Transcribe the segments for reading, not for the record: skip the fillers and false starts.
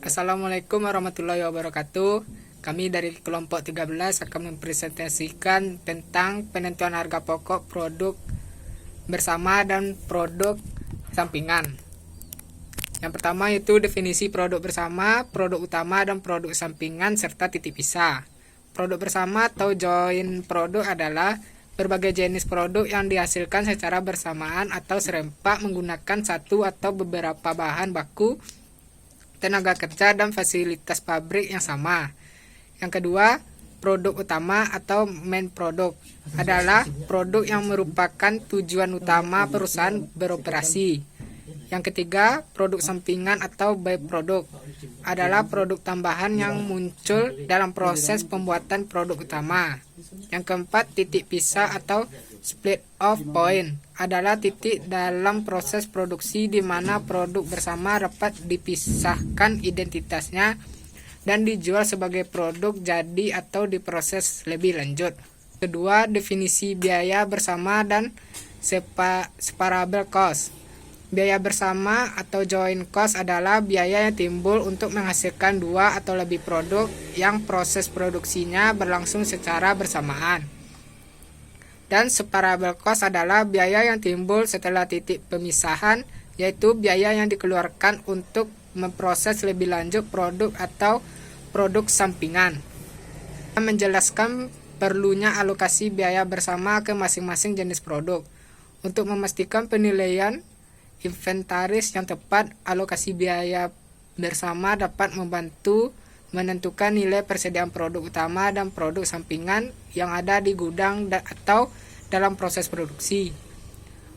Assalamualaikum warahmatullahi wabarakatuh. Kami dari kelompok 13 akan mempresentasikan tentang penentuan harga pokok produk bersama dan produk sampingan. Yang pertama yaitu definisi produk bersama, produk utama, dan produk sampingan serta titik pisah. Produk bersama atau joint produk adalah berbagai jenis produk yang dihasilkan secara bersamaan atau serempak menggunakan satu atau beberapa bahan baku, tenaga kerja, dan fasilitas pabrik yang sama. Yang kedua, produk utama atau main product adalah produk yang merupakan tujuan utama perusahaan beroperasi. Yang ketiga, produk sampingan atau byproduct adalah produk tambahan yang muncul dalam proses pembuatan produk utama. Yang keempat, titik pisah atau split off point adalah titik dalam proses produksi di mana produk bersama dapat dipisahkan identitasnya dan dijual sebagai produk jadi atau diproses lebih lanjut. Kedua, definisi biaya bersama dan separable cost. Biaya bersama atau joint cost adalah biaya yang timbul untuk menghasilkan dua atau lebih produk yang proses produksinya berlangsung secara bersamaan. Dan separable cost adalah biaya yang timbul setelah titik pemisahan, yaitu biaya yang dikeluarkan untuk memproses lebih lanjut produk atau produk sampingan. Menjelaskan perlunya alokasi biaya bersama ke masing-masing jenis produk. Untuk memastikan penilaian inventaris yang tepat, alokasi biaya bersama dapat membantu menentukan nilai persediaan produk utama dan produk sampingan yang ada di gudang atau dalam proses produksi.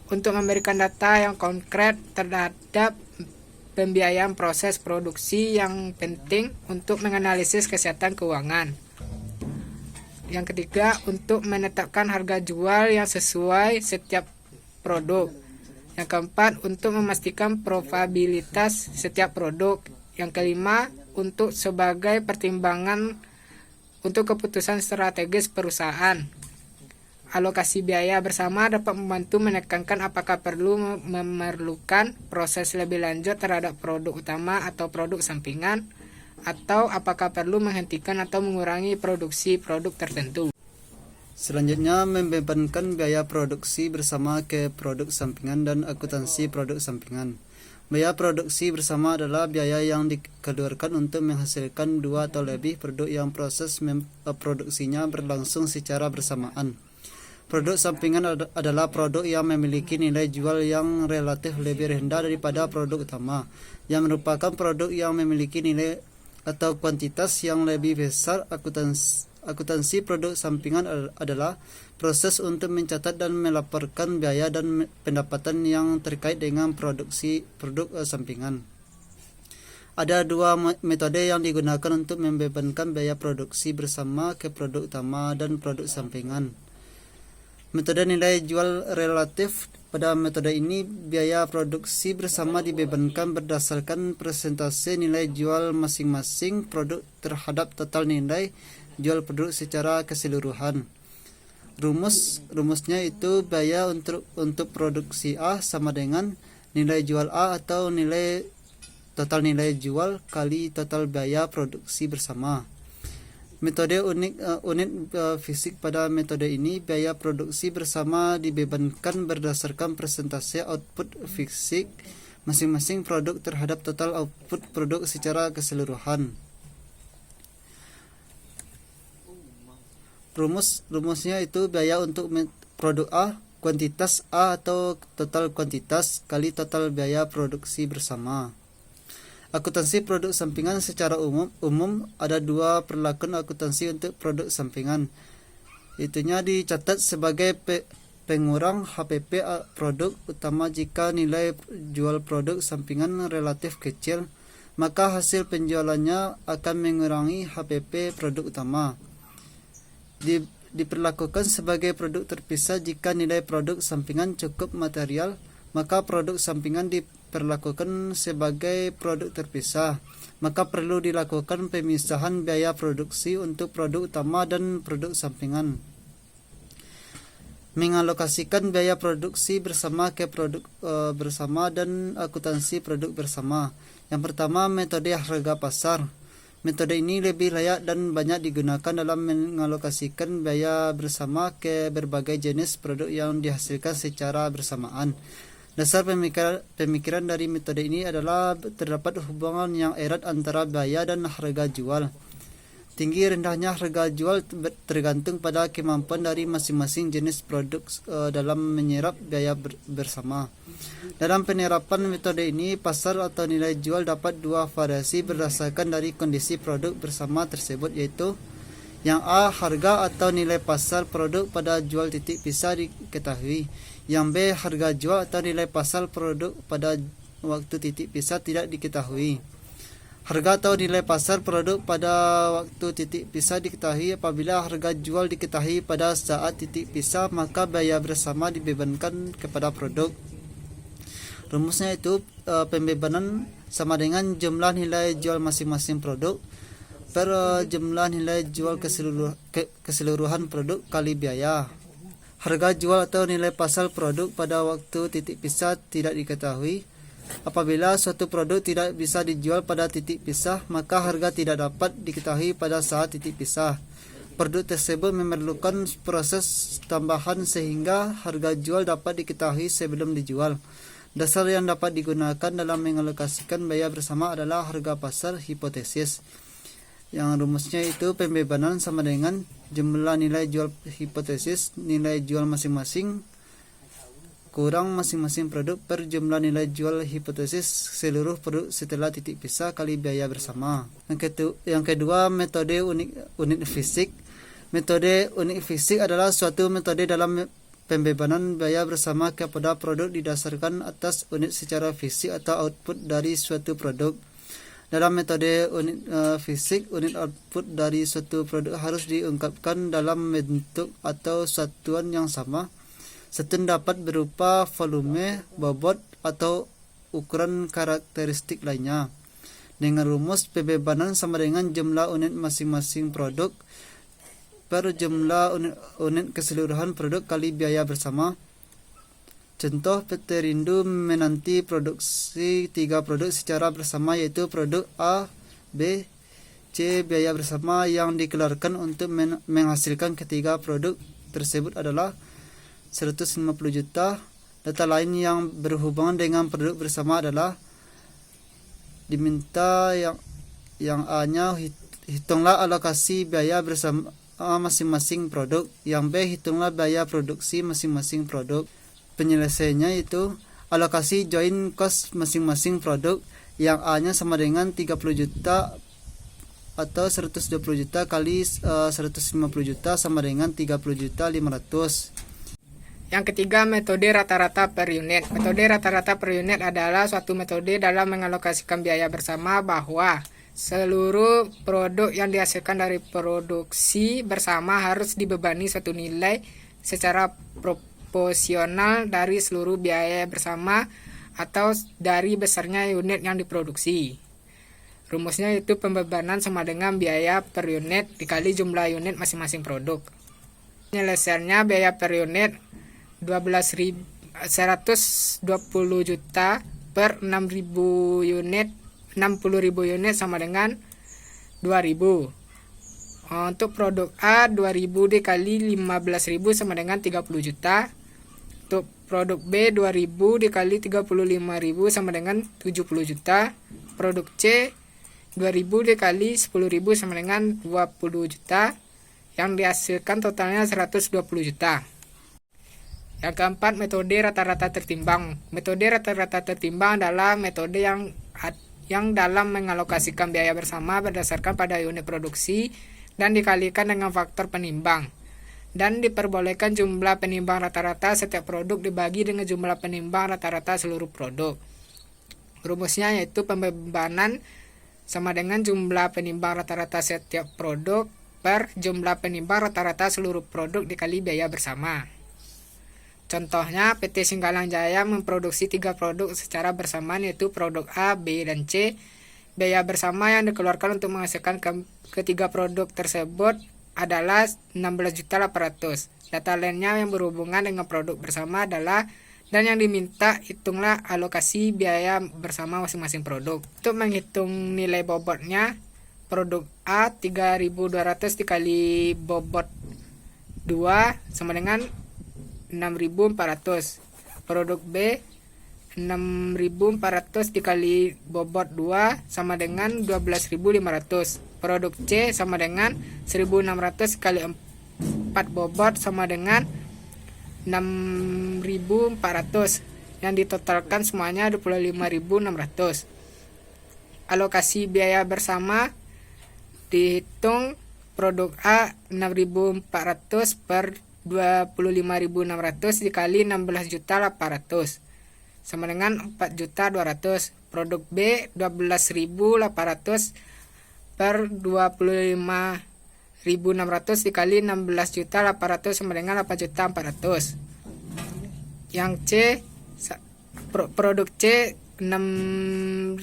Untuk memberikan data yang konkret terhadap pembiayaan proses produksi yang penting untuk menganalisis kesehatan keuangan. Yang ketiga, untuk menetapkan harga jual yang sesuai setiap produk. Yang keempat, untuk memastikan probabilitas setiap produk. Yang kelima, untuk sebagai pertimbangan untuk keputusan strategis perusahaan. Alokasi biaya bersama dapat membantu menekankan apakah perlu memerlukan proses lebih lanjut terhadap produk utama atau produk sampingan, atau apakah perlu menghentikan atau mengurangi produksi produk tertentu. Selanjutnya, membebankan biaya produksi bersama ke produk sampingan dan akuntansi produk sampingan. Biaya produksi bersama adalah biaya yang dikeluarkan untuk menghasilkan dua atau lebih produk yang proses produksinya berlangsung secara bersamaan. Produk sampingan adalah produk yang memiliki nilai jual yang relatif lebih rendah daripada produk utama, yang merupakan produk yang memiliki nilai atau kuantitas yang lebih besar. Akuntansi produk sampingan adalah proses untuk mencatat dan melaporkan biaya dan pendapatan yang terkait dengan produksi produk sampingan. Ada dua metode yang digunakan untuk membebankan biaya produksi bersama ke produk utama dan produk sampingan. Metode nilai jual relatif. Pada metode ini, biaya produksi bersama dibebankan berdasarkan persentase nilai jual masing-masing produk terhadap total nilai jual produk secara keseluruhan. Rumusnya itu biaya untuk produksi A sama dengan nilai jual A atau total nilai jual kali total biaya produksi bersama. Metode unit fisik. Pada metode ini, biaya produksi bersama dibebankan berdasarkan persentase output fisik masing-masing produk terhadap total output produk secara keseluruhan. Rumusnya itu biaya untuk produk A, kuantitas A atau total kuantitas kali total biaya produksi bersama. Akuntansi produk sampingan. Secara umum ada dua perlakuan akuntansi untuk produk sampingan. Itunya dicatat sebagai pengurang HPP produk utama. Jika nilai jual produk sampingan relatif kecil, maka hasil penjualannya akan mengurangi HPP produk utama. Diperlakukan sebagai produk terpisah jika nilai produk sampingan cukup material, maka produk sampingan diperlakukan sebagai produk terpisah. Maka perlu dilakukan pemisahan biaya produksi untuk produk utama dan produk sampingan. mengalokasikan biaya produksi bersama ke produk bersama dan akuntansi produk bersama. Yang pertama, metode harga pasar. Metode ini lebih layak dan banyak digunakan dalam mengalokasikan biaya bersama ke berbagai jenis produk yang dihasilkan secara bersamaan. Dasar pemikiran dari metode ini adalah terdapat hubungan yang erat antara biaya dan harga jual. Tinggi rendahnya harga jual tergantung pada kemampuan dari masing-masing jenis produk dalam menyerap biaya bersama. Dalam penerapan metode ini, pasar atau nilai jual dapat dua variasi berdasarkan dari kondisi produk bersama tersebut, yaitu yang A, harga atau nilai pasar produk pada jual titik pisah diketahui. Yang B, harga jual atau nilai pasar produk pada waktu titik pisah tidak diketahui. Harga atau nilai pasar produk pada waktu titik pisah diketahui apabila harga jual diketahui pada saat titik pisah, maka biaya bersama dibebankan kepada produk. Rumusnya itu pembebanan sama dengan jumlah nilai jual masing-masing produk per jumlah nilai jual keseluruhan produk kali biaya. Harga jual atau nilai pasar produk pada waktu titik pisah tidak diketahui. Apabila suatu produk tidak bisa dijual pada titik pisah, maka harga tidak dapat diketahui pada saat titik pisah. Produk tersebut memerlukan proses tambahan sehingga harga jual dapat diketahui sebelum dijual. Dasar yang dapat digunakan dalam mengalokasikan biaya bersama adalah harga pasar hipotesis. Yang rumusnya itu pembebanan sama dengan jumlah nilai jual hipotesis nilai jual masing-masing kurang masing-masing produk per jumlah nilai jual hipotesis seluruh produk setelah titik pisah kali biaya bersama. Yang kedua, metode unit fisik. Metode unit fisik adalah suatu metode dalam pembebanan biaya bersama kepada produk didasarkan atas unit secara fisik atau output dari suatu produk. Dalam metode unit fisik, unit output dari suatu produk harus diungkapkan dalam bentuk atau satuan yang sama. Satuan dapat berupa volume, bobot, atau ukuran karakteristik lainnya. Dengan rumus pembebanan sama dengan jumlah unit masing-masing produk per jumlah unit keseluruhan produk kali biaya bersama. Contoh, PT Rindu menanti produksi 3 produk secara bersama, yaitu produk A, B, C. Biaya bersama yang dikeluarkan untuk menghasilkan ketiga produk tersebut adalah 150 juta. Data lain yang berhubungan dengan produk bersama adalah diminta yang A-nya hitunglah alokasi biaya bersama masing-masing produk. Yang B, hitunglah biaya produksi masing-masing produk. Penyelesaiannya itu alokasi joint cost masing-masing produk. Yang A-nya sama dengan 30 juta atau 120 juta kali 150 juta sama dengan 30 juta 500. Yang ketiga, metode rata-rata per unit. Metode rata-rata per unit adalah suatu metode dalam mengalokasikan biaya bersama bahwa seluruh produk yang dihasilkan dari produksi bersama harus dibebani suatu nilai secara proporsional dari seluruh biaya bersama atau dari besarnya unit yang diproduksi. Rumusnya itu pembebanan sama dengan biaya per unit dikali jumlah unit masing-masing produk. Penyelesaiannya biaya per unit 120 juta per 60.000 unit 60.000 unit sama dengan 2.000. Untuk produk A 2.000 dikali 15.000 sama dengan 30 juta. Untuk produk B 2.000 dikali 35.000 sama dengan 70 juta. Produk C 2.000 dikali 10.000 sama dengan 20 juta. Yang dihasilkan totalnya 120 juta. Yang keempat, metode rata-rata tertimbang. Metode rata-rata tertimbang adalah metode yang dalam mengalokasikan biaya bersama berdasarkan pada unit produksi dan dikalikan dengan faktor penimbang. Dan diperbolehkan jumlah penimbang rata-rata setiap produk dibagi dengan jumlah penimbang rata-rata seluruh produk. Rumusnya yaitu pembebanan sama dengan jumlah penimbang rata-rata setiap produk per jumlah penimbang rata-rata seluruh produk dikali biaya bersama. Contohnya, PT Singgalang Jaya memproduksi 3 produk secara bersamaan, yaitu produk A, B, dan C. Biaya bersama yang dikeluarkan untuk menghasilkan ketiga produk tersebut adalah 16.800. Data lainnya yang berhubungan dengan produk bersama adalah dan yang diminta hitunglah alokasi biaya bersama masing-masing produk. Untuk menghitung nilai bobotnya, produk A 3.200 dikali bobot 2 sama dengan 6.400. Produk B 6.400 dikali bobot 2 sama dengan 12.500. Produk C sama dengan 1.600 kali 4 bobot sama dengan 6.400. Yang ditotalkan semuanya 25.600. Alokasi biaya bersama dihitung produk A 6.400 per 25.600 dikali 16.800 sama dengan 4.200. Produk B 12.800 per 25.600 dikali 16.800 sama dengan 8.400. Yang C produk C 6.400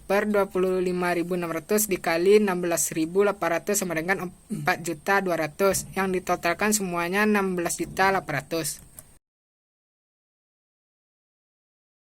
per 25.600 dikali 16.800 sama dengan 4.200. Yang ditotalkan semuanya 16.800.